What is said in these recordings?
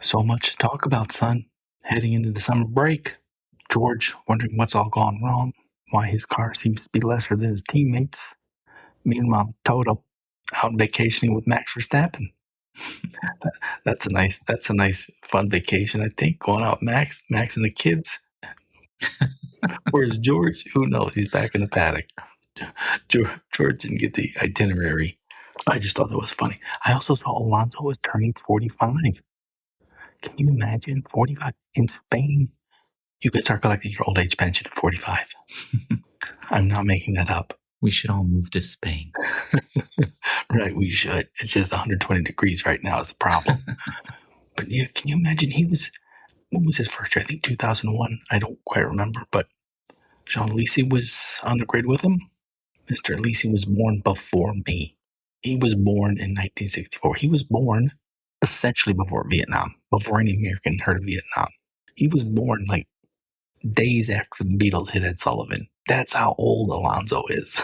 So much to talk about, son. Heading into the summer break. George wondering what's all gone wrong, why his car seems to be lesser than his teammates. Meanwhile, Toto out vacationing with Max Verstappen. That's a nice fun vacation, I think. Going out with Max and the kids. Where's George? Who knows? He's back in the paddock. George didn't get the itinerary. I just thought that was funny. I also saw Alonso was turning 45. Can you imagine 45 in Spain? You could start collecting your old age pension at 45. I'm not making that up. We should all move to Spain. Right, we should. It's just 120 degrees right now is the problem. But yeah, can you imagine what was his first year? I think 2001. I don't quite remember, but Jean Alesi was on the grid with him. Mr. Alesi was born before me. He was born in 1964. He was born essentially before Vietnam, before any American heard of Vietnam. He was born like days after the Beatles hit Ed Sullivan. That's how old Alonso is.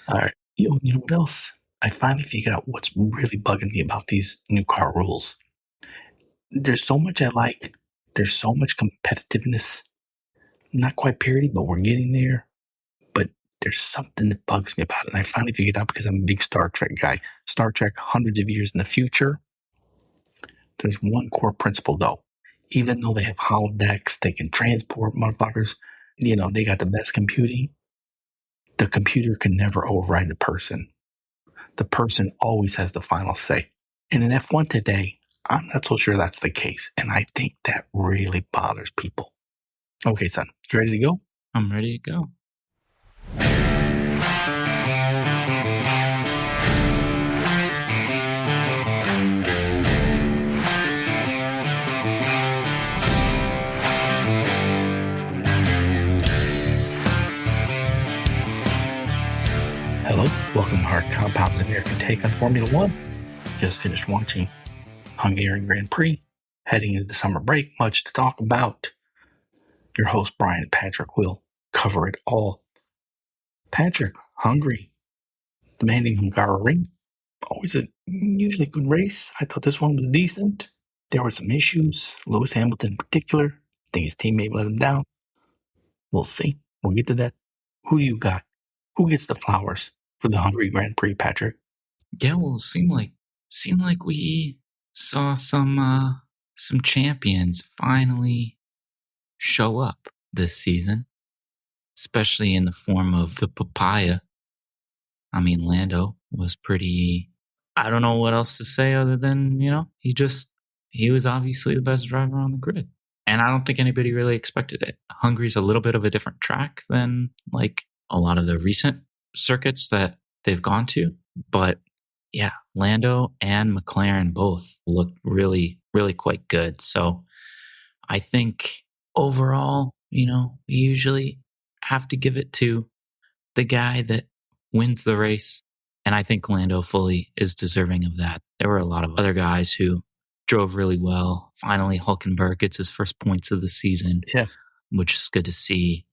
All right. You know what else? I finally figured out what's really bugging me about these new car rules. There's so much I like. There's so much competitiveness. Not quite parity, but we're getting there. But there's something that bugs me about it. And I finally figured out because I'm a big Star Trek guy. Star Trek, hundreds of years in the future. There's one core principle, though. Even though they have holodecks, they can transport motherfuckers, they got the best computing. The computer can never override the person. The person always has the final say. And in F1 today, I'm not so sure that's the case. And I think that really bothers people. Okay, son, you ready to go? I'm ready to go. Hello, welcome to our compounded American take on Formula One. Just finished watching Hungarian Grand Prix, heading into the summer break. Much to talk about. Your host, Brian Patrick, will cover it all. Patrick, Hungary, demanding Hungary. Always a usually good race. I thought this one was decent. There were some issues. Lewis Hamilton in particular. I think his teammate let him down. We'll see. We'll get to that. Who do you got? Who gets the flowers for the Hungary Grand Prix, Patrick? Yeah, well, it seemed like we saw some champions finally show up this season, especially in the form of the papaya. I mean, Lando was pretty. I don't know what else to say other than he was obviously the best driver on the grid, and I don't think anybody really expected it. Hungary's a little bit of a different track than like a lot of the recent circuits that they've gone to. But yeah, Lando and McLaren both looked really, really quite good. So I think overall, we usually have to give it to the guy that wins the race. And I think Lando fully is deserving of that. There were a lot of other guys who drove really well. Finally, Hülkenberg gets his first points of the season, which is good to see.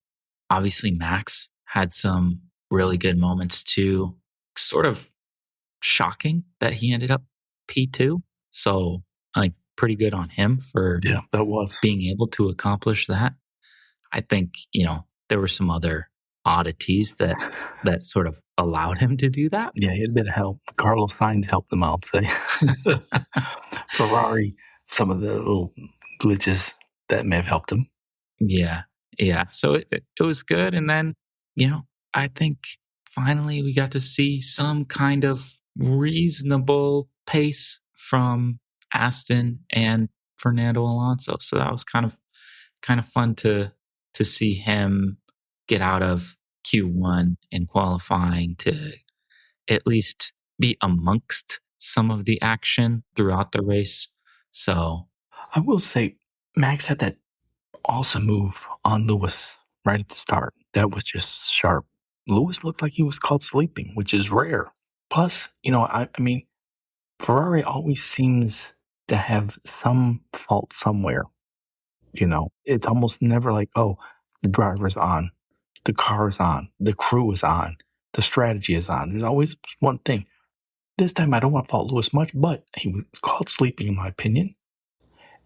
Obviously, Max had some really good moments too. Sort of shocking that he ended up P2. So, pretty good on him for that was being able to accomplish that. I think, there were some other oddities that sort of allowed him to do that. Yeah, he had a bit of help. Carlos Sainz helped him out. Ferrari, some of the little glitches that may have helped him. Yeah. So it was good. And then, I think finally we got to see some kind of reasonable pace from Aston and Fernando Alonso. So that was kind of fun to see him get out of Q1 in qualifying to at least be amongst some of the action throughout the race. So I will say Max had that awesome move on Lewis right at the start. That was just sharp. Lewis looked like he was caught sleeping, which is rare. Plus, I mean, Ferrari always seems to have some fault somewhere. It's almost never like, oh, the driver's on, the car is on, the crew is on, the strategy is on. There's always one thing. this time I don't want to fault Lewis much, but he was caught sleeping, in my opinion.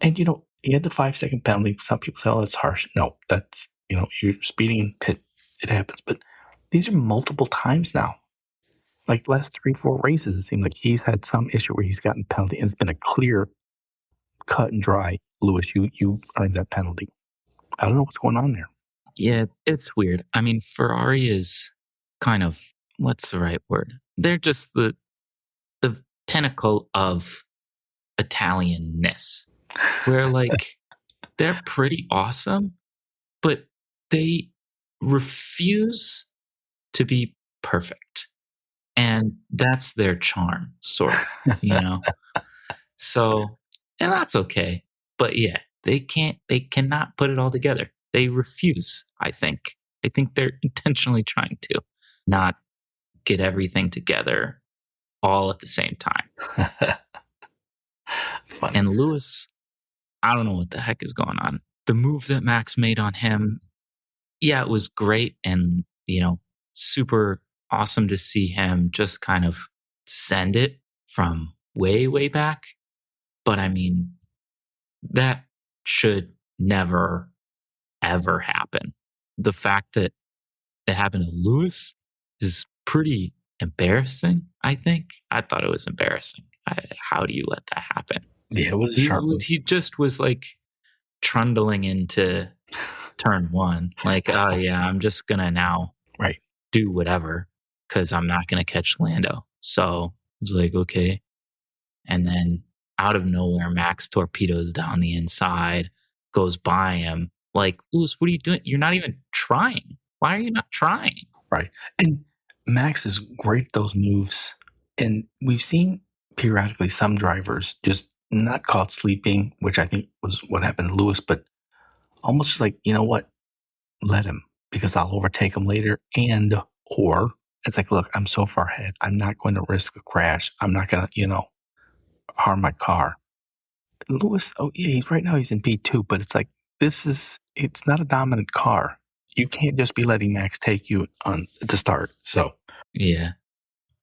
And, he had the 5-second penalty. Some people say, oh, that's harsh. No, that's, you're speeding in pit. It happens. But these are multiple times now. Like the last 3-4 races, it seems like he's had some issue where he's gotten penalty, and it's been a clear cut and dry. Lewis, you earned that penalty. I don't know what's going on there. Yeah, it's weird. I mean, Ferrari is kind of, what's the right word? They're just the pinnacle of Italianness, where like they're pretty awesome, but they refuse to be perfect. And that's their charm, sort of, So, and that's okay. But yeah, they cannot put it all together. They refuse, I think. I think they're intentionally trying to not get everything together all at the same time. Funny. And Lewis, I don't know what the heck is going on. The move that Max made on him, yeah, it was great and, super awesome to see him just kind of send it from way, way back. But I mean, that should never, ever happen. The fact that it happened to Lewis is pretty embarrassing, I think. I thought it was embarrassing. How do you let that happen? Yeah, it was a sharp move. He just was like trundling into turn one. Like, oh yeah, I'm just going to now do whatever because I'm not going to catch Lando. So it's like, okay. And then out of nowhere, Max torpedoes down the inside, goes by him. Like, Lewis, what are you doing? You're not even trying. Why are you not trying? Right. And Max is great at those moves. And we've seen periodically some drivers just not caught sleeping, which I think was what happened to Lewis, but almost just like, you know what? Let him, because I'll overtake him later. Or it's like, look, I'm so far ahead. I'm not going to risk a crash. I'm not going to, harm my car. Lewis, oh yeah, right now he's in P2, but it's like, it's not a dominant car. You can't just be letting Max take you on to start. So yeah,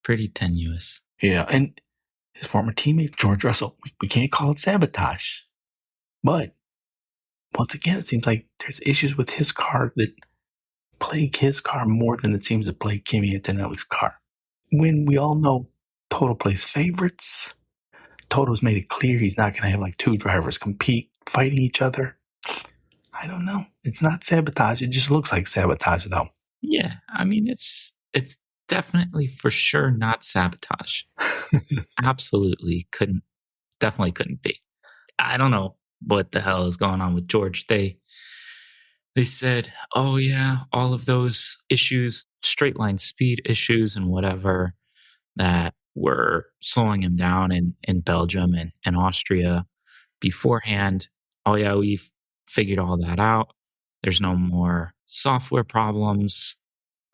pretty tenuous. Yeah, and his former teammate George Russell, we can't call it sabotage, but once again, it seems like there's issues with his car that plague his car more than it seems to plague Kimi Antonelli's car. When we all know Toto plays favorites, Toto's made it clear he's not going to have like two drivers compete, fighting each other. I don't know. It's not sabotage. It just looks like sabotage, though. Yeah, I mean, it's definitely for sure not sabotage. Definitely couldn't be. I don't know what the hell is going on with George. They said, oh yeah, all of those issues, straight line speed issues and whatever that were slowing him down in Belgium and Austria beforehand. Oh yeah, we've figured all that out. There's no more software problems.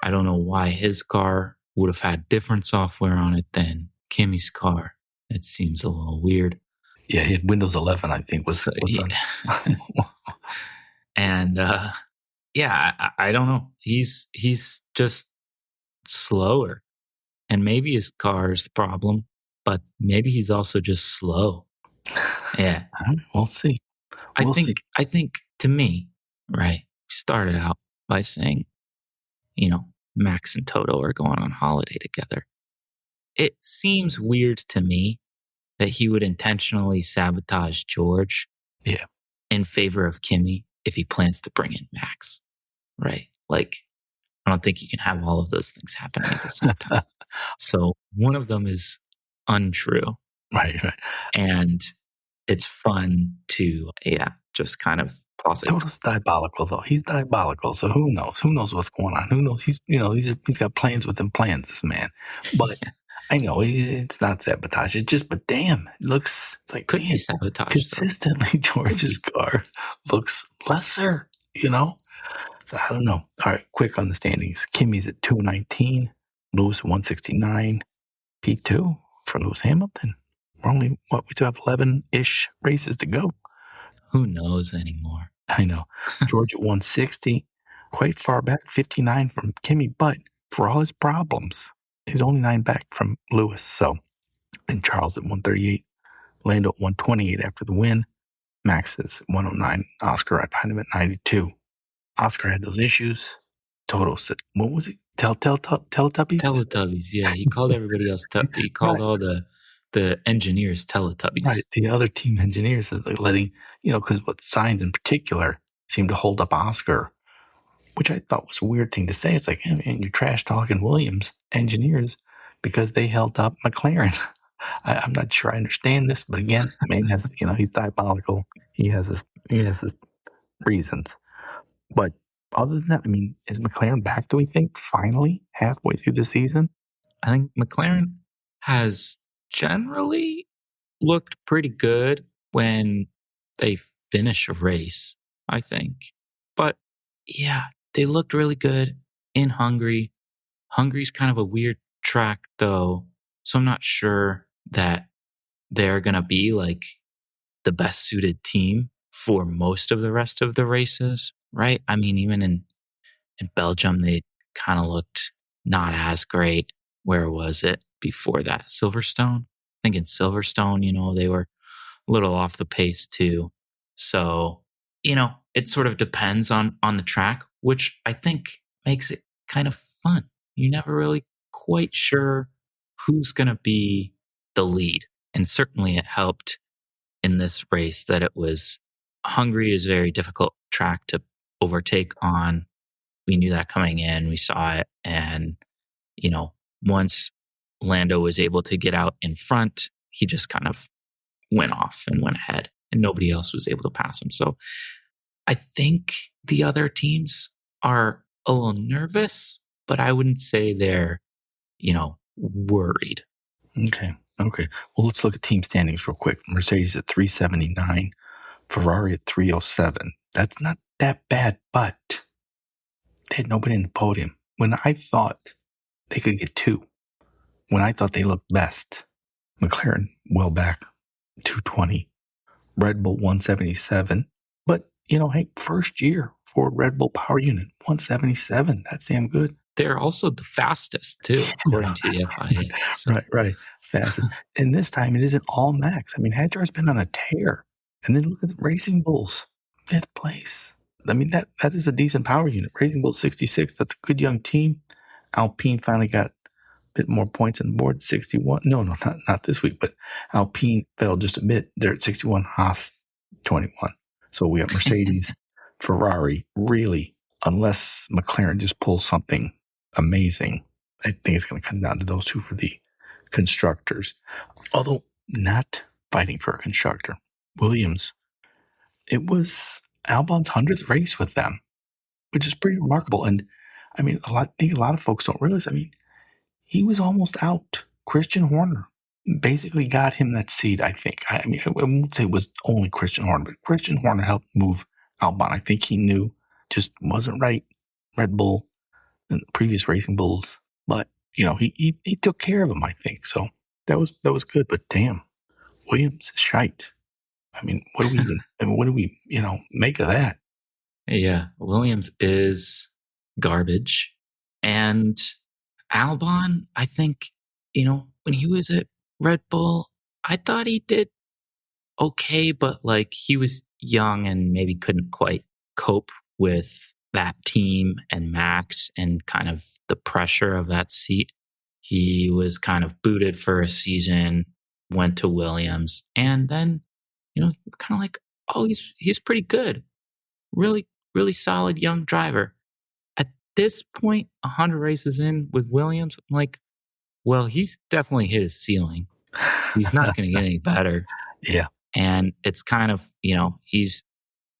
I don't know why his car would have had different software on it than Kimi's car. It seems a little weird. Yeah, he had Windows 11, I think, was on. And yeah, I don't know. He's just slower. And maybe his car is the problem, but maybe he's also just slow. Yeah. We'll see. I think to me, right, started out by saying, Max and Toto are going on holiday together. It seems weird to me that he would intentionally sabotage George in favor of Kimi if he plans to bring in Max, right? Like, I don't think you can have all of those things happening at the same time. So one of them is untrue. Right. And it's fun to, just kind of pause it. Toto's diabolical, though. He's diabolical, so who knows? Who knows what's going on? Who knows? He's got plans within plans, this man. But I know it's not sabotage. But damn, it looks like could be sabotage. Consistently, George's car looks lesser, So I don't know. All right, quick on the standings. Kimi's at 219, Lewis at 169, P2 for Lewis Hamilton. We're only, we still have 11-ish races to go. Who knows anymore? I know. George at 160, quite far back, 59 from Kimi, but for all his problems, he's only 9 back from Lewis. So and Charles at 138. Lando at 128 after the win. Max is 109. Oscar right behind him at 92. Oscar had those issues. Toto said, what was it? Teletubbies? Teletubbies, yeah. He called everybody else. He called Right. all the engineers Teletubbies. Right. The other team engineers are letting, because what Sainz in particular seemed to hold up Oscar, which I thought was a weird thing to say. It's like, hey, man, you're trash talking Williams engineers because they held up McLaren. I'm not sure I understand this, but again, man has, he's diabolical. He has his reasons. But other than that, I mean, is McLaren back, do we think, finally, halfway through the season? I think McLaren has generally looked pretty good when they finish a race, I think. But yeah, they looked really good in Hungary. Hungary's kind of a weird track, though. So I'm not sure that they're going to be like the best suited team for most of the rest of the races, right? I mean, even in Belgium, they kind of looked not as great. Where was it before that? Silverstone? I think in Silverstone, they were a little off the pace too. So, it sort of depends on the track, which I think makes it kind of fun. You're never really quite sure who's going to be the lead. And certainly it helped in this race that it was Hungary is a very difficult track to overtake on. We knew that coming in. We saw it. And, once Lando was able to get out in front, he just kind of went off and went ahead, and nobody else was able to pass him. So I think the other teams are a little nervous, but I wouldn't say they're, worried. Okay. Well, let's look at team standings real quick. Mercedes at 379, Ferrari at 307. That's not that bad, but they had nobody in the podium. When I thought they could get two, when I thought they looked best, McLaren well back, 220, Red Bull 177. But, hey, first year for Red Bull power unit, 177. That's damn good. They're also the fastest, too, according to the FIA. So. Right. Fastest. And this time it isn't all Max. I mean, Hadjar's been on a tear. And then look at the Racing Bulls, 5th place. I mean, that is a decent power unit. Racing Bulls 66. That's a good young team. Alpine finally got a bit more points on the board, 61. No, not this week, but Alpine fell just a bit. They're at 61, Haas 21. So we have Mercedes, Ferrari, really, unless McLaren just pulls something amazing, I think it's going to come down to those two for the constructors. Although not fighting for a constructor. Williams, it was Albon's 100th race with them, which is pretty remarkable. And I mean, I think a lot of folks don't realize, I mean, he was almost out. Christian Horner basically got him that seat, I think. I mean, I won't say it was only Christian Horner, but Christian Horner helped move Albon. I think he knew just wasn't right. Red Bull and previous Racing Bulls, but he took care of him, I think. So that was good. But damn, Williams is shite. I mean, what do we make of that? Yeah, Williams is garbage. And Albon, I think, when he was at Red Bull, I thought he did okay, but like he was young and maybe couldn't quite cope with that team and Max and kind of the pressure of that seat. He was kind of booted for a season, went to Williams, and then, kind of like, oh, he's pretty good. Really, really solid young driver. At this point, 100 races in with Williams, I'm like, well, he's definitely hit his ceiling. He's not going to get any better. Yeah. And it's kind of, he's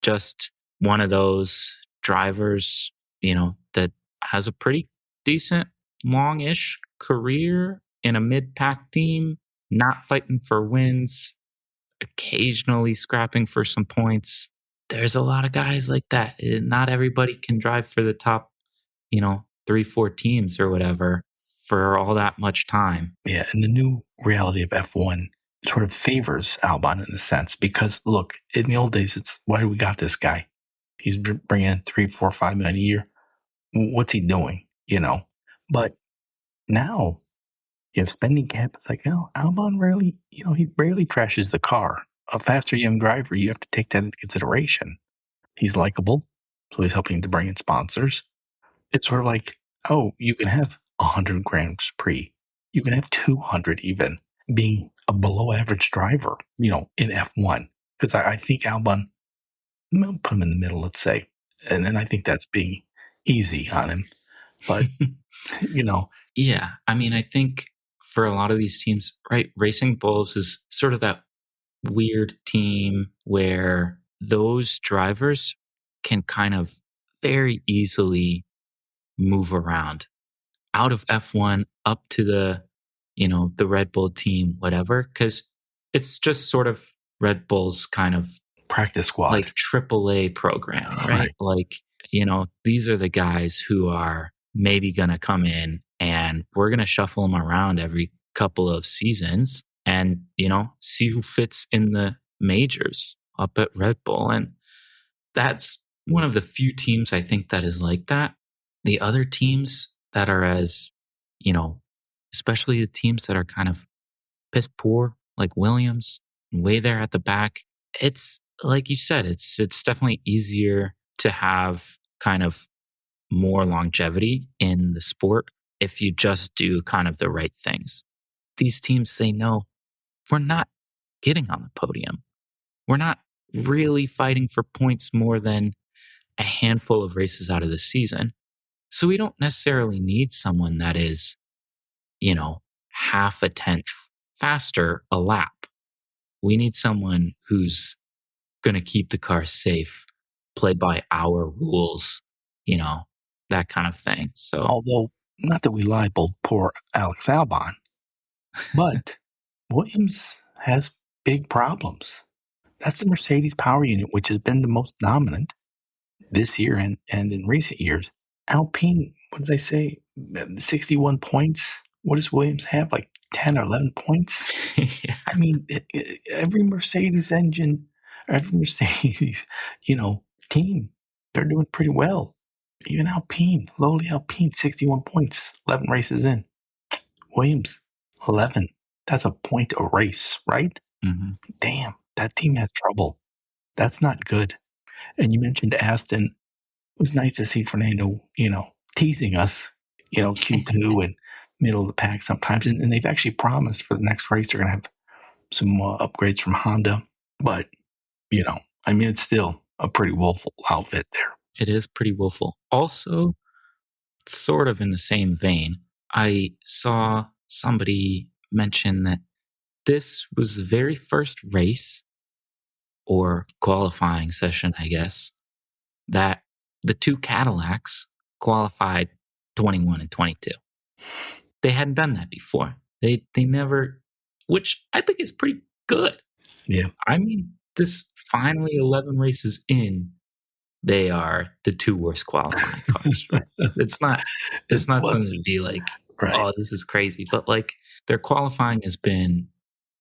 just one of those drivers, that has a pretty decent long-ish career in a mid-pack team, not fighting for wins, occasionally scrapping for some points. There's a lot of guys like that. Not everybody can drive for the top, 3-4 teams or whatever for all that much time. Yeah, and the new reality of F1 sort of favors Albon in a sense because, look, in the old days, it's why do we got this guy? He's bringing in 3, 4, 5 million a year. What's he doing? But now You have spending cap. It's like, oh, Albon rarely, he rarely trashes the car. A faster young driver, you have to take that into consideration. He's likable, so he's helping to bring in sponsors. It's sort of like, oh, you can have 100 Grand Prix. You can have 200 even being a below average driver, in F1. Because I think Albon, I'll put him in the middle, let's say. And then I think that's being easy on him. But, Yeah. I mean, I think for a lot of these teams, right, Racing Bulls is sort of that weird team where those drivers can kind of very easily move around out of F1 up to the Red Bull team, whatever, because it's just sort of Red Bull's kind of practice squad, like AAA program, right? Like, these are the guys who are maybe going to come in and we're going to shuffle them around every couple of seasons and, see who fits in the majors up at Red Bull. And that's one of the few teams I think that is like that. The other teams that are as, especially the teams that are kind of piss poor, like Williams, way there at the back, it's like you said, it's definitely easier to have kind of more longevity in the sport if you just do kind of the right things. These teams, they know we're not getting on the podium. We're not really fighting for points more than a handful of races out of the season. So we don't necessarily need someone that is, half a tenth faster a lap. We need someone who's going to keep the car safe, play by our rules, that kind of thing. So, although not that we libeled poor Alex Albon, but Williams has big problems. That's the Mercedes power unit, which has been the most dominant this year and in recent years. Alpine, what did I say? 61 points. What does Williams have? Like 10 or 11 points? yeah. I mean, every Mercedes engine, every Mercedes, team, they're doing pretty well. Even Alpine, lowly Alpine, 61 points, 11 races in. Williams, 11. That's a point a race, right? Mm-hmm. Damn, that team has trouble. That's not good. And you mentioned Aston. It was nice to see Fernando, teasing us, Q2 and middle of the pack sometimes. And they've actually promised for the next race they're going to have some upgrades from Honda. But, it's still a pretty woeful outfit there. It is pretty woeful. Also, sort of in the same vein, I saw somebody mention that this was the very first race or qualifying session, I guess, that the two Cadillacs qualified 21 and 22. They hadn't done that before. They never, which I think is pretty good. Yeah. I mean, this finally 11 races in, they are the two worst qualifying cars. Right? It's not something to be like, right. Oh, this is crazy. But like their qualifying has been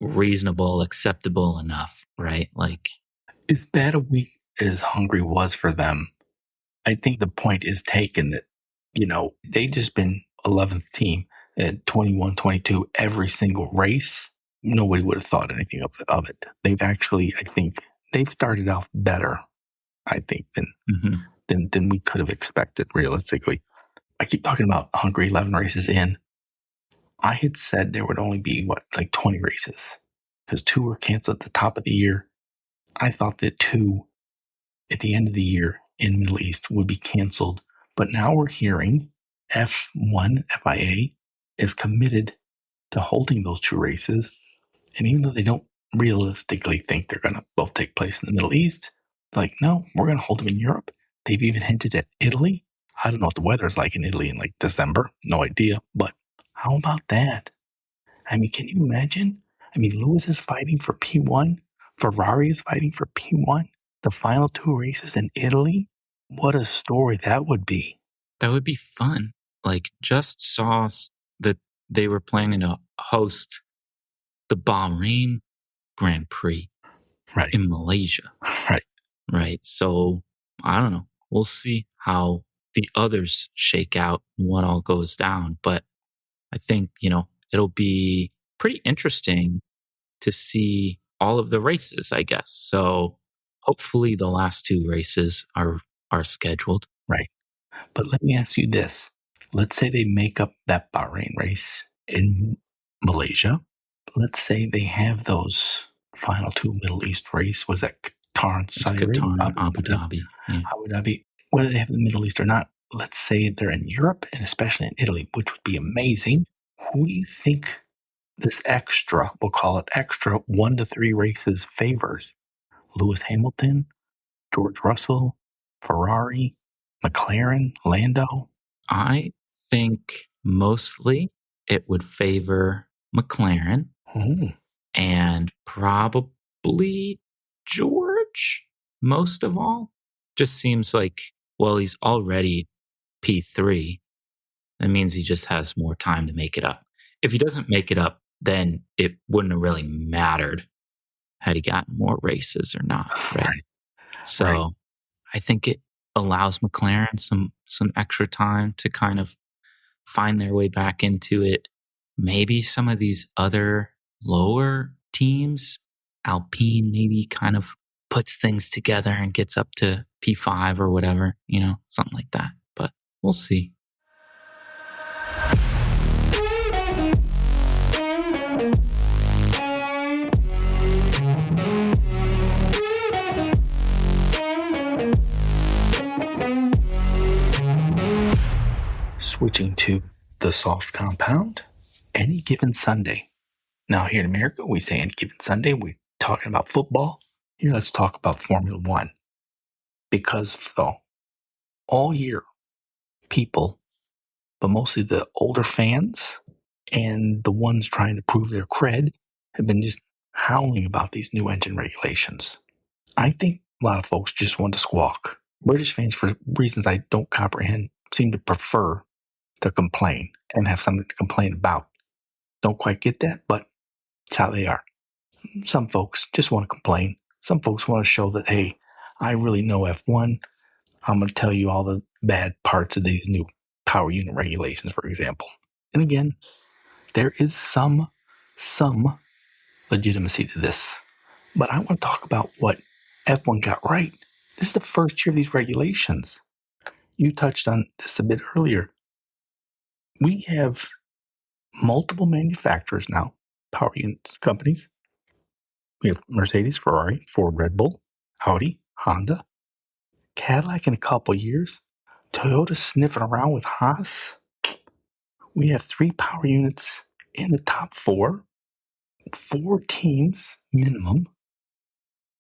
reasonable, acceptable enough, right? Like as bad a week as Hungary was for them, I think the point is taken that, they just been 11th team at 21, 22 every single race. Nobody would have thought anything of it. They've actually, I think, they've started off better, I think, than we could have expected, realistically. I keep talking about Hungary 11 races in. I had said there would only be, 20 races, because 2 were canceled at the top of the year. I thought that 2 at the end of the year in Middle East would be canceled. But now we're hearing F1, FIA, is committed to holding those 2 races. And even though they don't realistically think they're going to both take place in the Middle East, like, no, we're going to hold them in Europe. They've even hinted at Italy. I don't know what the weather's like in Italy in December. No idea. But how about that? I mean, can you imagine? I mean, Lewis is fighting for P1. Ferrari is fighting for P1. The final 2 races in Italy. What a story that would be. That would be fun. Like, just saw that they were planning to host the Bahrain Grand Prix in Malaysia. Right. So, I don't know. We'll see how the others shake out and what all goes down. But I think, it'll be pretty interesting to see all of the races, I guess. So hopefully the last two races are scheduled. Right. But let me ask you this. Let's say they make up that Bahrain race in Malaysia. Let's say they have those final two Middle East race. Was that Qatar and It's Saudi Arabia? Qatar and Abu Dhabi. Yeah. Abu Dhabi. Whether they have the Middle East or not, let's say they're in Europe and especially in Italy, which would be amazing. Who do you think this extra, we'll call it extra, 1 to 3 races favors? Lewis Hamilton, George Russell, Ferrari, McLaren, Lando? I think mostly it would favor McLaren and probably George most of all. Just seems like, well, he's already P3. That means he just has more time to make it up. If he doesn't make it up, then it wouldn't have really mattered had he gotten more races or not. Right. So Right. I think it allows McLaren some extra time to kind of find their way back into it. Maybe some of these other lower teams, Alpine maybe kind of puts things together and gets up to P5 or whatever, something like that. But we'll see. Switching to the soft compound, any given Sunday. Now, here in America, we say any given Sunday, we're talking about football. Here, let's talk about Formula One. Because all year, people, but mostly the older fans and the ones trying to prove their cred, have been just howling about these new engine regulations. I think a lot of folks just want to squawk. British fans, for reasons I don't comprehend, seem to prefer to complain and have something to complain about. Don't quite get that, but it's how they are. Some folks just want to complain. Some folks want to show that, hey, I really know F1. I'm going to tell you all the bad parts of these new power unit regulations, for example. And again, there is some legitimacy to this. But I want to talk about what F1 got right. This is the first year of these regulations. You touched on this a bit earlier. We have multiple manufacturers now, power unit companies. We have Mercedes, Ferrari, Ford, Red Bull, Audi, Honda, Cadillac in a couple years, Toyota sniffing around with Haas. We have 3 power units in the top 4, 4 teams minimum,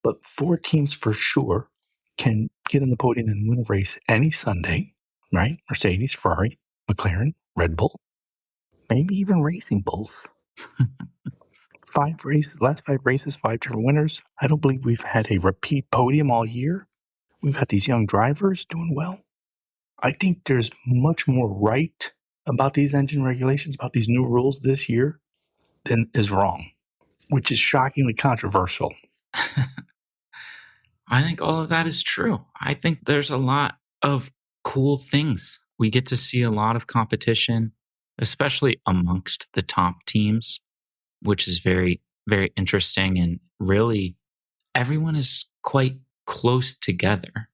but 4 teams for sure can get in the podium and win a race any Sunday, right? Mercedes, Ferrari, McLaren, Red Bull, maybe even Racing Bulls. 5 races, last 5 races, 5 different winners. I don't believe we've had a repeat podium all year. We've got these young drivers doing well. I think there's much more right about these engine regulations, about these new rules this year than is wrong, which is shockingly controversial. I think all of that is true. I think there's a lot of cool things. We get to see a lot of competition, especially amongst the top teams, which is very, very interesting. And really, everyone is quite close together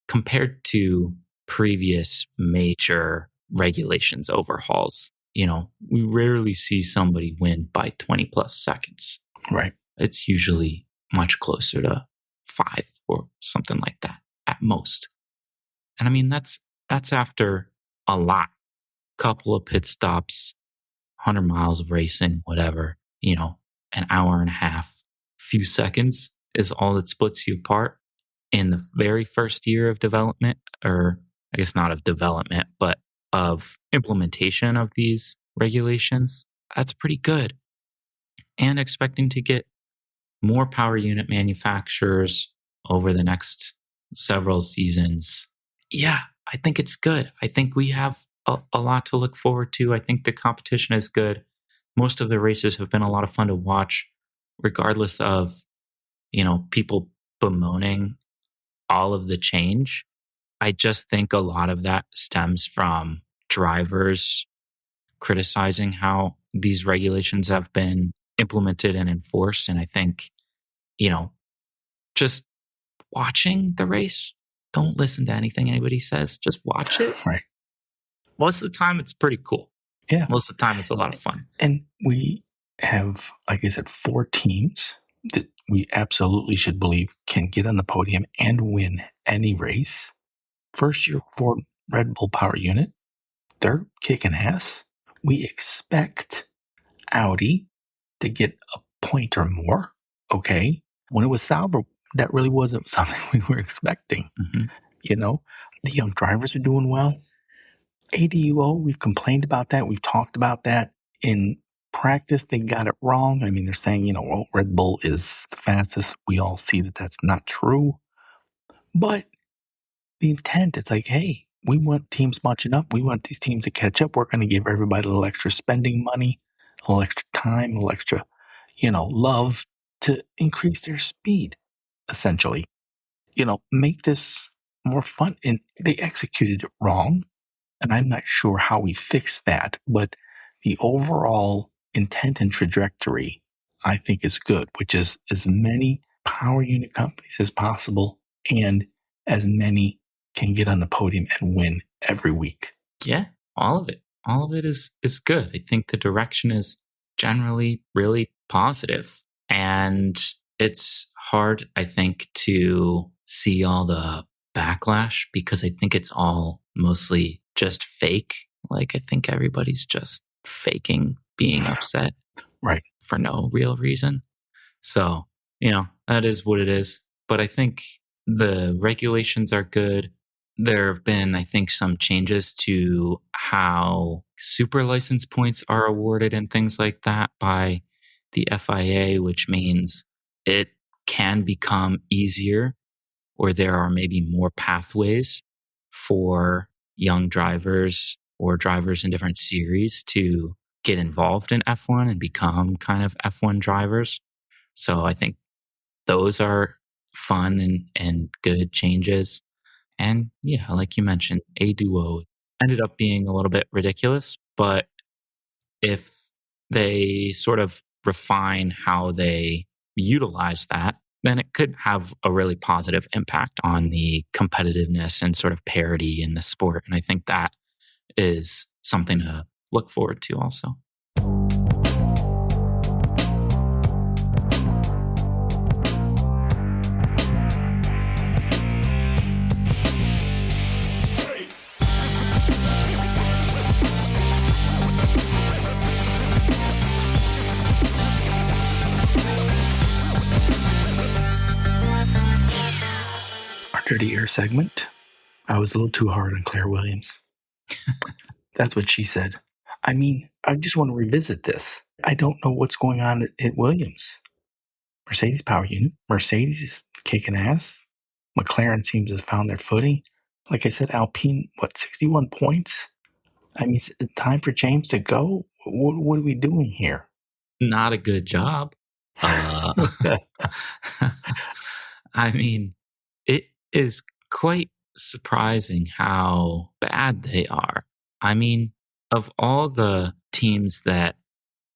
compared to previous major regulations overhauls. We rarely see somebody win by 20 plus seconds. Right. It's usually much closer to 5 or something like that at most. And I mean, that's after a lot, couple of pit stops, 100 miles of racing, whatever, an hour and a half, few seconds is all that splits you apart in the very first year of development, or I guess not of development, but of implementation of these regulations. That's pretty good. And expecting to get more power unit manufacturers over the next several seasons. Yeah, I think it's good. I think we have a lot to look forward to. I think the competition is good. Most of the races have been a lot of fun to watch, regardless of, people bemoaning all of the change. I just think a lot of that stems from drivers criticizing how these regulations have been implemented and enforced. And I think, just watching the race, don't listen to anything anybody says. Just watch it. Right. Most of the time, it's pretty cool. Yeah. Most of the time, it's a lot of fun. And we have, like I said, 4 teams that we absolutely should believe can get on the podium and win any race. First year Ford Red Bull power unit. They're kicking ass. We expect Audi to get a point or more. Okay. When it was Sauber, that really wasn't something we were expecting. Mm-hmm. The young drivers are doing well. ADUO, we've complained about that. We've talked about that. In practice, they got it wrong. I mean, they're saying, Red Bull is the fastest. We all see that that's not true. But the intent, it's like, hey, we want teams matching up. We want these teams to catch up. We're going to give everybody a little extra spending money, a little extra time, a little extra, love to increase their speed, essentially. Make this more fun. And they executed it wrong. And I'm not sure how we fix that. But the overall intent and trajectory, I think, is good, which is as many power unit companies as possible and as many can get on the podium and win every week. Yeah, all of it. All of it is good. I think the direction is generally really positive. And it's hard, I think, to see all the backlash because I think it's all mostly just fake. Like, I think everybody's just faking being upset. Right. For no real reason. So, that is what it is. But I think the regulations are good. There have been, I think, some changes to how super license points are awarded and things like that by the FIA, which means it can become easier, or there are maybe more pathways for young drivers or drivers in different series to get involved in F1 and become kind of F1 drivers. So I think those are fun and good changes. And yeah, like you mentioned, a duo ended up being a little bit ridiculous, but if they sort of refine how they utilize that, then it could have a really positive impact on the competitiveness and sort of parity in the sport. And I think that is something to look forward to also. Dirty Air segment. I was a little too hard on Claire Williams. That's what she said. I mean, I just want to revisit this. I don't know what's going on at Williams. Mercedes power unit. Mercedes is kicking ass. McLaren seems to have found their footing. Like I said, Alpine, 61 points? I mean, it's time for James to go? What are we doing here? Not a good job. I mean, it is quite surprising how bad they are. I mean, of all the teams that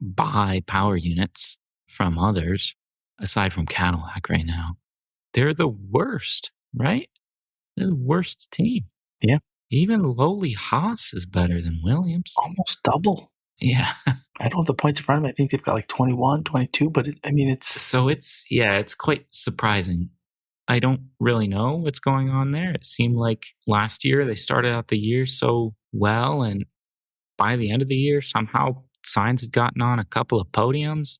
buy power units from others, aside from Cadillac right now, they're the worst, right? They're the worst team. Yeah. Even lowly Haas is better than Williams. Almost double. Yeah. I don't have the points in front of me. I think they've got like 21, 22, but it's... So it's quite surprising. I don't really know what's going on there. It seemed like last year they started out the year so well, and by the end of the year, somehow Sainz had gotten on a couple of podiums,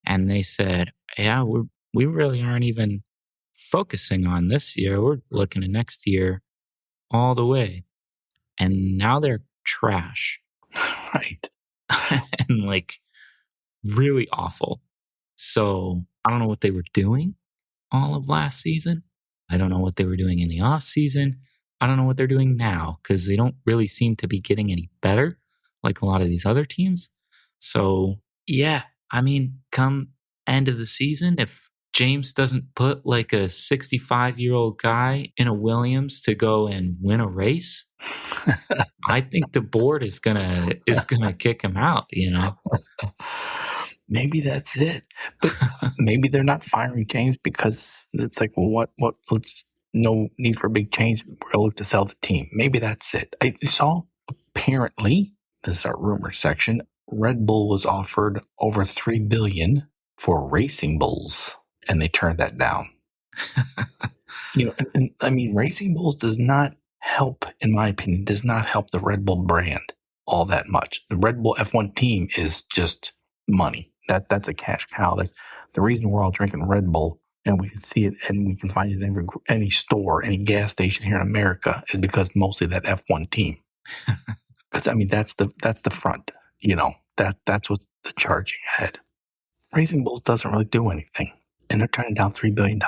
and they said, yeah, we really aren't even focusing on this year. We're looking at next year all the way. And now they're trash. Right. And like really awful. So I don't know what they were doing all of last season. I don't know what they were doing in the off season. I don't know what they're doing now because they don't really seem to be getting any better like a lot of these other teams. So yeah, I mean, come end of the season, if James doesn't put like a 65-year-old guy in a Williams to go and win a race, I think the board is gonna kick him out, Maybe that's it. But maybe they're not firing James because it's like, well, let's no need for a big change. We're gonna look to sell the team. Maybe that's it. I saw apparently, this is our rumor section, Red Bull was offered over $3 billion for Racing Bulls, and they turned that down. And I mean, Racing Bulls does not help, in my opinion, does not help the Red Bull brand all that much. The Red Bull F1 team is just money. That's a cash cow. That's the reason we're all drinking Red Bull, and we can see it, and we can find it in any store, any gas station here in America, is because mostly that F1 team. Because I mean, that's the front. That's what the charging ahead. Racing Bulls doesn't really do anything, and they're turning down $3 billion.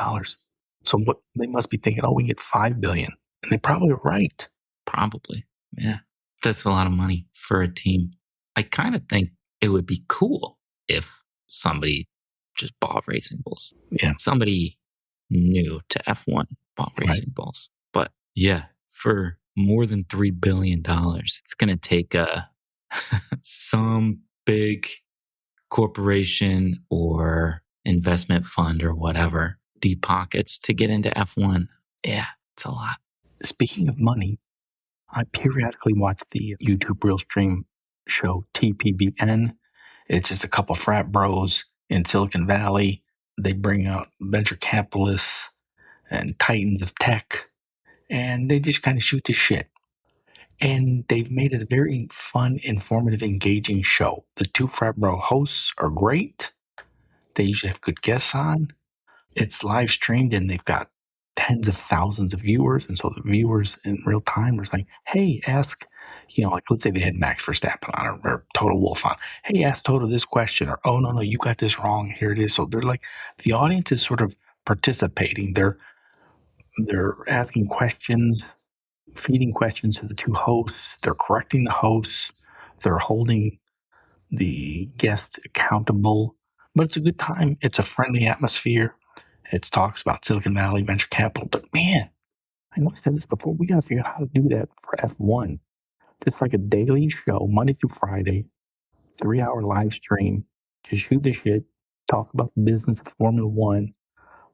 So what they must be thinking? Oh, we get $5 billion, and they're probably right. Probably, yeah. That's a lot of money for a team. I kind of think it would be cool if somebody just bought Racing Bulls. Yeah, somebody new to F1 bought Racing Bulls. But yeah, for more than $3 billion, it's going to take some big corporation or investment fund or whatever deep pockets to get into F1. Yeah, it's a lot. Speaking of money, I periodically watch the YouTube real stream show TPBN. It's just a couple frat bros in Silicon Valley. They bring out venture capitalists and titans of tech, and they just kind of shoot the shit. And they've made it a very fun, informative, engaging show. The two frat bro hosts are great. They usually have good guests on. It's live streamed, and they've got tens of thousands of viewers. And so the viewers in real time are like, hey, ask, like let's say they had Max Verstappen on or Toto Wolff on. Hey, ask Toto this question. Or, oh, no, you got this wrong. Here it is. So they're like, the audience is sort of participating. They're asking questions, feeding questions to the two hosts. They're correcting the hosts. They're holding the guests accountable. But it's a good time. It's a friendly atmosphere. It talks about Silicon Valley, venture capital. But man, I know I said this before. We got to figure out how to do that for F1. Just like a daily show, Monday through Friday, 3-hour live stream. Just shoot the shit. Talk about the business of Formula One,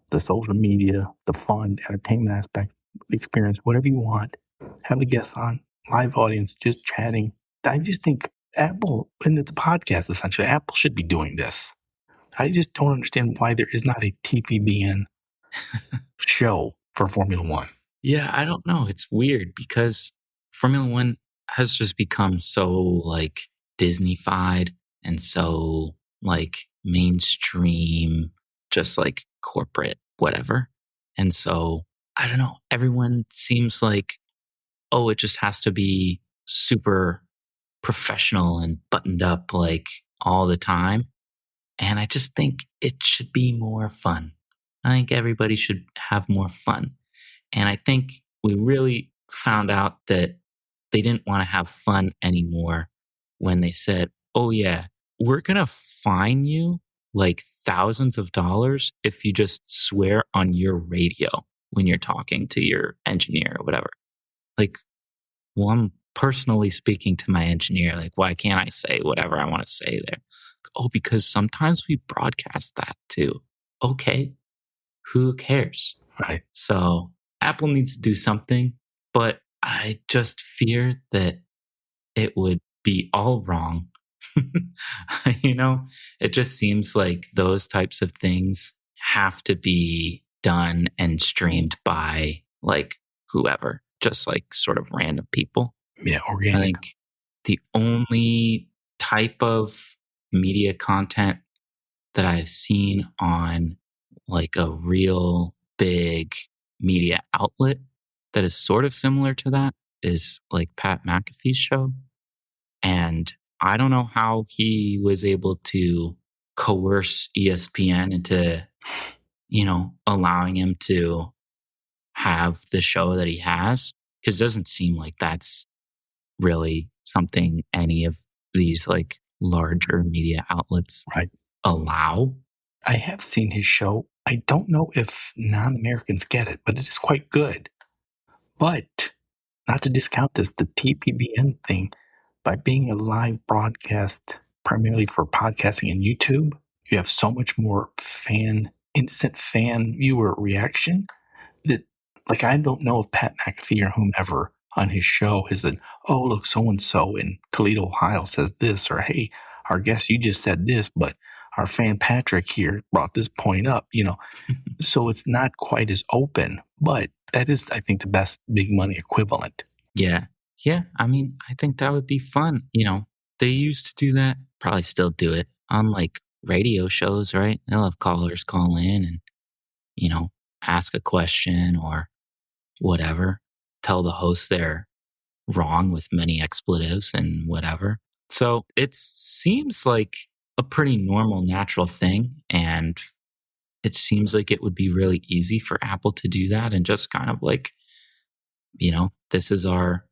the social media, the fun, entertainment aspect, the experience, whatever you want. Have the guests on, live audience, just chatting. I just think Apple, and it's a podcast essentially, Apple should be doing this. I just don't understand why there is not a TPBN show for Formula One. Yeah, I don't know. It's weird because Formula One has just become so like Disney-fied and so like mainstream, just like corporate, whatever. And so I don't know. Everyone seems like, oh, it just has to be super professional and buttoned up like all the time. And I just think it should be more fun. I think everybody should have more fun. And I think we really found out that they didn't want to have fun anymore when they said, oh yeah, we're going to fine you like thousands of dollars if you just swear on your radio when you're talking to your engineer or whatever. Like, well, I'm personally speaking to my engineer. Like, why can't I say whatever I want to say there? Oh, because sometimes we broadcast that too. Okay, who cares? Right. So Apple needs to do something, but I just fear that it would be all wrong. It just seems like those types of things have to be done and streamed by like whoever, just like sort of random people. Yeah, organic. I think the only type of media content that I've seen on like a real big media outlet that is sort of similar to that is like Pat McAfee's show. And I don't know how he was able to coerce ESPN into, allowing him to have the show that he has, because it doesn't seem like that's really something any of these like larger media outlets right. allow. I have seen his show. I don't know if non-Americans get it, but it is quite good. But not to discount this, the TPBN thing, by being a live broadcast primarily for podcasting and YouTube, you have so much more instant fan viewer reaction that, like, I don't know if Pat McAfee or whomever on his show has said, oh, look, so-and-so in Toledo, Ohio says this, or, hey, our guest, you just said this, but our fan Patrick here brought this point up, So it's not quite as open, but that is, I think, the best big money equivalent. Yeah. Yeah. I mean, I think that would be fun. They used to do that, probably still do it on like radio shows, right? They'll have callers call in and, ask a question or whatever, tell the host they're wrong with many expletives and whatever. So it seems like a pretty normal, natural thing. And it seems like it would be really easy for Apple to do that and just kind of like, this is our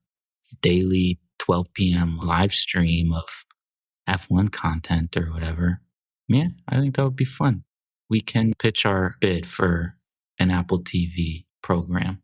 daily 12 p.m. live stream of F1 content or whatever. Yeah, I think that would be fun. We can pitch our bid for an Apple TV program.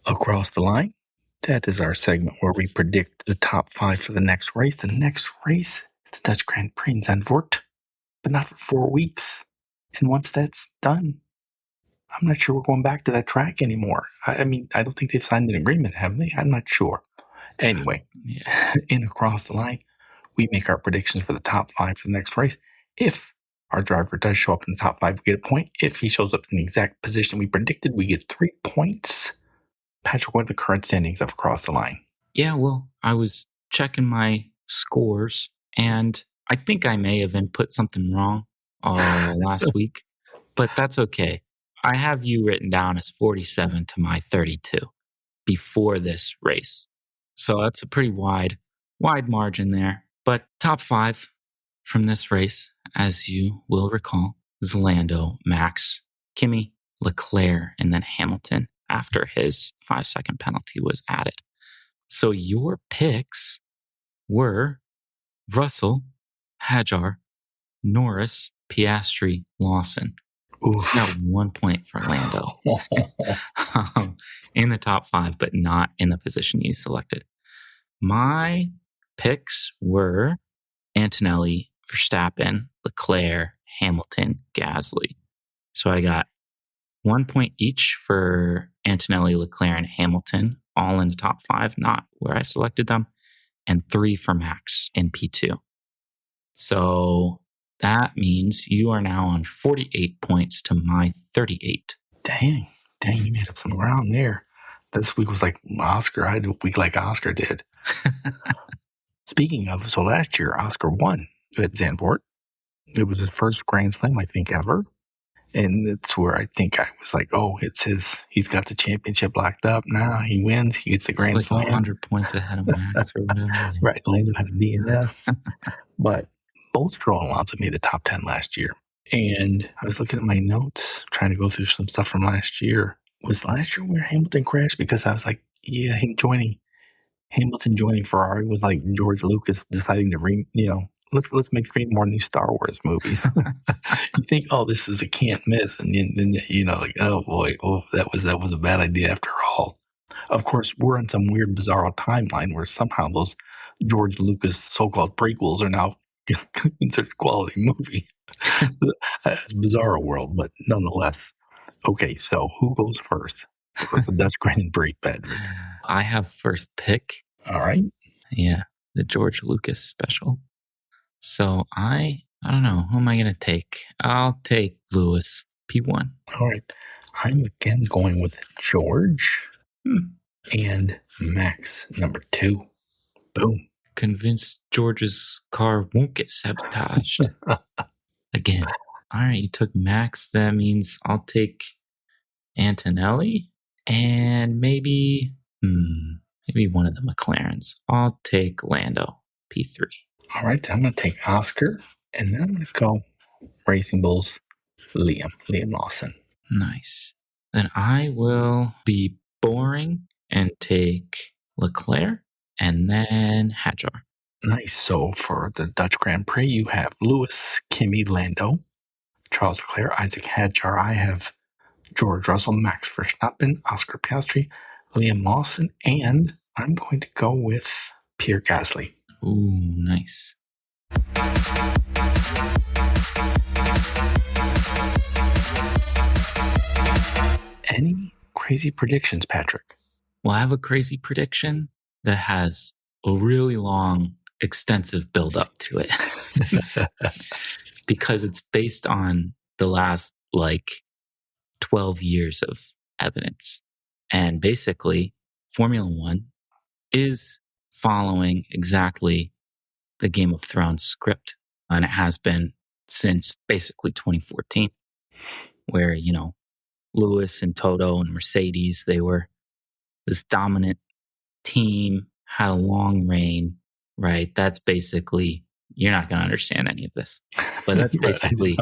Across the line, that is our segment where we predict the top 5 for the next race. The next race is the Dutch Grand Prix in Zandvoort, but not for 4 weeks. And once that's done, I'm not sure we're going back to that track anymore. I mean, I don't think they've signed an agreement, have they? I'm not sure. Anyway, in Across the Line, we make our predictions for the top 5 for the next race. If our driver does show up in the top 5, we get a point. If he shows up in the exact position we predicted, we get 3 points. Patrick, what are the current standings of Across the Line? Yeah, well, I was checking my scores, and I think I may have input something wrong last week, but that's okay. I have you written down as 47 to my 32 before this race. So that's a pretty wide margin there. But top 5 from this race, as you will recall, is Lando, Max, Kimi, Leclerc, and then Hamilton after his 5-second penalty was added. So your picks were Russell, Hadjar, Norris, Piastri, Lawson. Now 1 point for Lando in the top 5, but not in the position you selected. My picks were Antonelli, Verstappen, Leclerc, Hamilton, Gasly. So I got 1 point each for Antonelli, Leclerc, and Hamilton, all in the top 5, not where I selected them, and 3 for Max in P2. So that means you are now on 48 points to my 38. Dang, you made up some ground there. This week was like Oscar. I had a week like Oscar did. Speaking of, so last year, Oscar won at Zandvoort. It was his first Grand Slam, I think, ever. And that's where I think I was like, oh, it's his. He's got the championship locked up now. He wins. He gets the Grand Slam. 100 points ahead of Max or whatever. Right. Lando had a DNF. But both Stroll and Alonso made the top 10 last year. And I was looking at my notes, trying to go through some stuff from last year. Was last year where Hamilton crashed? Because I was like, yeah, Hamilton joining Ferrari was like George Lucas deciding to let's make 3 more new Star Wars movies. You think, oh, this is a can't miss, and then like, oh boy, that was a bad idea after all. Of course, we're on some weird, bizarre timeline where somehow those George Lucas so-called prequels are now considered quality movie. It's a bizarre world, but nonetheless. Okay, so who goes first for the Dutch Grand Prix, Patrick? I have first pick. All right. Yeah, the George Lucas special. So I don't know. Who am I going to take? I'll take Lewis, P1. All right. I'm again going with George and Max, number 2. Boom. Convinced George's car won't get sabotaged. Again. All right, you took Max. That means I'll take Antonelli and maybe Maybe one of the McLarens. I'll take Lando, P3. All right, I'm going to take Oscar, and then I'm going to go Racing Bulls, Liam Lawson. Nice. Then I will be boring and take Leclerc and then Hadjar. Nice. So for the Dutch Grand Prix, you have Lewis, Kimi, Lando, Charles Leclerc, Isaac Hadjar. I have George Russell, Max Verstappen, Oscar Piastri, Liam Lawson, and I'm going to go with Pierre Gasly. Ooh, nice. Any crazy predictions, Patrick? Well, I have a crazy prediction that has a really long, extensive build up to it because it's based on the last 12 years of evidence. And basically, Formula One is following exactly the Game of Thrones script. And it has been since basically 2014, where, Lewis and Toto and Mercedes, they were this dominant team, had a long reign, right? That's basically, you're not going to understand any of this, but that's basically,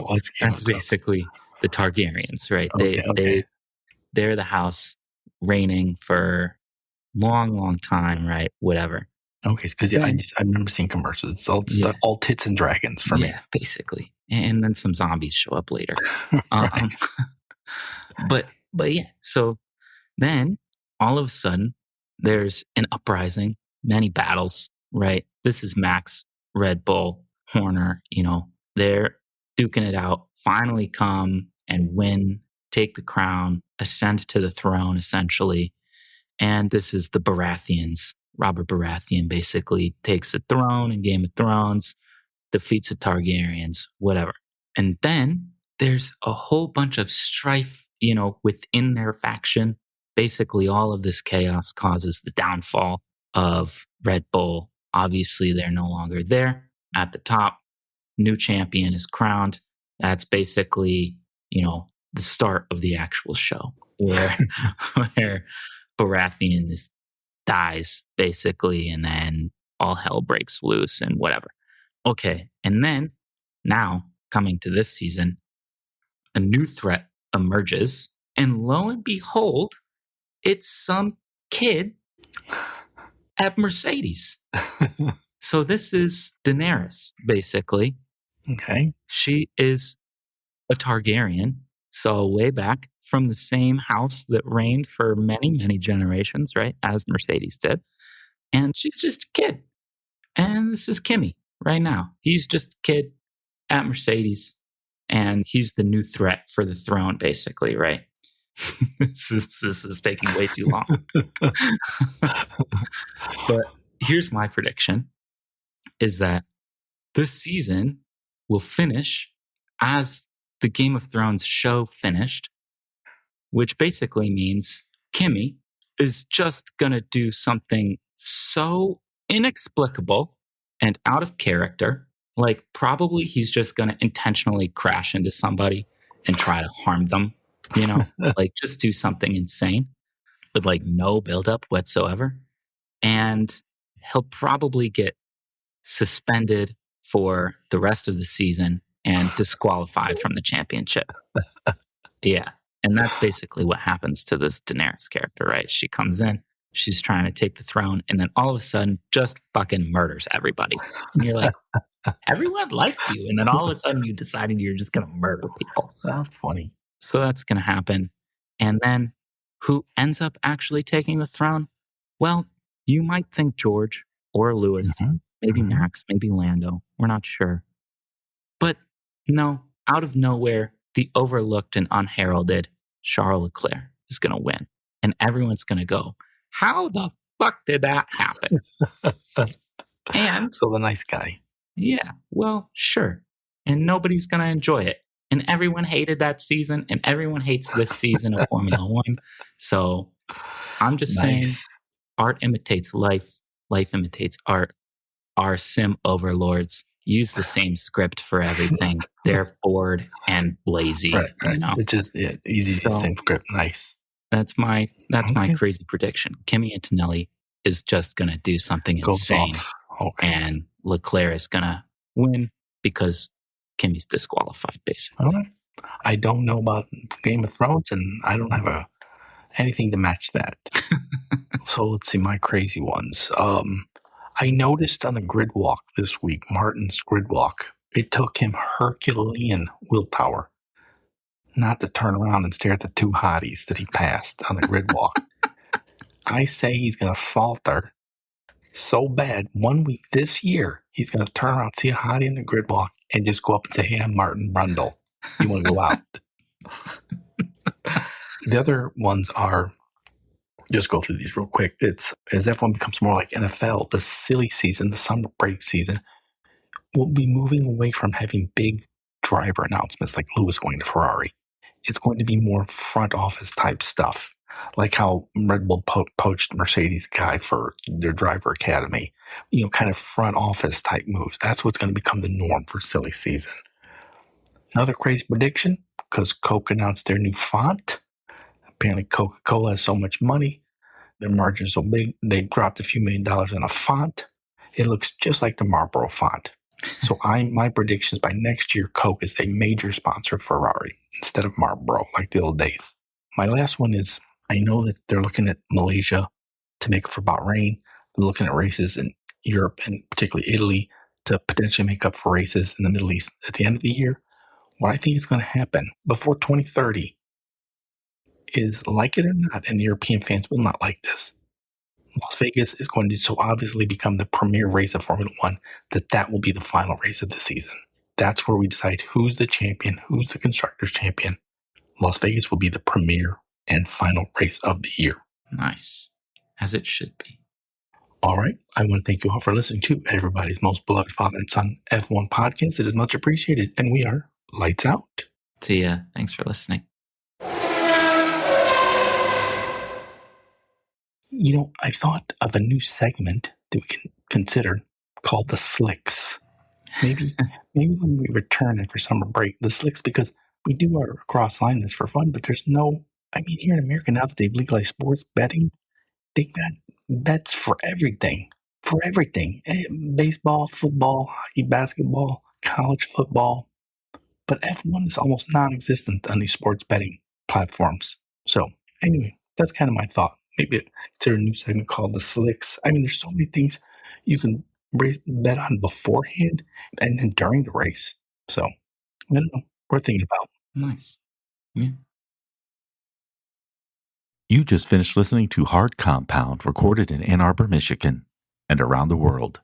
the Targaryens, right? They're the house reigning for long time, right? Whatever. Okay, because I remember seeing commercials. It's all tits and dragons for me. Yeah, basically. And then some zombies show up later. Right. But yeah, so then all of a sudden there's an uprising, many battles, right? This is Max, Red Bull, Horner, they're duking it out, finally come and win, take the crown, ascend to the throne, essentially. And this is the Baratheons. Robert Baratheon basically takes the throne in Game of Thrones, defeats the Targaryens, whatever. And then there's a whole bunch of strife, within their faction. Basically, all of this chaos causes the downfall of Red Bull. Obviously, they're no longer there at the top. New champion is crowned. That's basically, the start of the actual show where Baratheon dies, basically, and then all hell breaks loose and whatever. Okay, and then now, coming to this season, a new threat emerges, and lo and behold, it's some kid at Mercedes. So this is Daenerys, basically. Okay. She is a Targaryen, so way back from the same house that reigned for many, many generations, right, as Mercedes did. And she's just a kid. And this is Kimi right now. He's just a kid at Mercedes, and he's the new threat for the throne, basically, right? This is taking way too long. But here's my prediction, is that this season will finish as the Game of Thrones show finished, which basically means Kimi is just going to do something so inexplicable and out of character. Like, probably he's just going to intentionally crash into somebody and try to harm them, like just do something insane with no buildup whatsoever. And he'll probably get suspended for the rest of the season and disqualified from the championship. Yeah. And that's basically what happens to this Daenerys character, right? She comes in, she's trying to take the throne, and then all of a sudden just fucking murders everybody. And you're like, everyone liked you. And then all of a sudden you decided you're just going to murder people. That's funny. So that's going to happen. And then who ends up actually taking the throne? Well, you might think George or Lewis, maybe Max, maybe Lando. We're not sure. But no, out of nowhere, the overlooked and unheralded Charles Leclerc is going to win. And everyone's going to go, how the fuck did that happen? And so the nice guy. Yeah, well, sure. And nobody's going to enjoy it. And everyone hated that season, and everyone hates this season of Formula One. So I'm just saying, art imitates life. Life imitates art. Our sim overlords use the same script for everything. They're bored and lazy. Right. It's just easy, same script. Nice. That's my Okay. crazy prediction. Kimi Antonelli is just going to do something Goes insane, off. Okay. and Leclerc is going to win because Kimi's disqualified, basically. All right. I don't know about Game of Thrones, and I don't have anything to match that. So let's see my crazy ones. I noticed on the grid walk this week, Martin's grid walk, it took him Herculean willpower not to turn around and stare at the two hotties that he passed on the grid walk. I say he's going to falter so bad 1 week this year, he's going to turn around, see a hottie in the grid walk, and just go up and say, "Hey, I'm Martin Brundle. You want to go out?" The other ones are, just go through these real quick. It's as F1 becomes more like NFL, the silly season, the summer break season, we'll be moving away from having big driver announcements like Lewis going to Ferrari. It's going to be more front office type stuff, like how Red Bull poached Mercedes guy for their driver academy, kind of front office type moves. That's what's going to become the norm for silly season. Another crazy prediction, because Coke announced their new font. Apparently Coca-Cola has so much money, their margins so big, they dropped a few $1 million in a font. It looks just like the Marlboro font. So my prediction is by next year, Coke is a major sponsor of Ferrari instead of Marlboro, like the old days. My last one is, I know that they're looking at Malaysia to make up for Bahrain. They're looking at races in Europe and particularly Italy to potentially make up for races in the Middle East at the end of the year. What I think is going to happen before 2030 is, like it or not, and the European fans will not like this, Las Vegas is going to so obviously become the premier race of Formula One that will be the final race of the season. That's where we decide who's the champion, who's the constructors champion. Las Vegas will be the premier and final race of the year. Nice. As it should be. All right. I want to thank you all for listening to everybody's most beloved father and son F1 podcast. It is much appreciated. And we are lights out. See ya. Thanks for listening. I thought of a new segment that we can consider called the Slicks. Maybe when we return after summer break, the Slicks, because we do our cross-line this for fun, but there's no, here in America now that they've legalized sports betting, they've got bets for everything. Baseball, football, hockey, basketball, college football. But F1 is almost non-existent on these sports betting platforms. So anyway, that's kind of my thought. Maybe consider a new segment called the Slicks. There's so many things you can bet on beforehand and then during the race. So I don't know. We're thinking about. Nice. Yeah. You just finished listening to Hard Compound, recorded in Ann Arbor, Michigan, and around the world.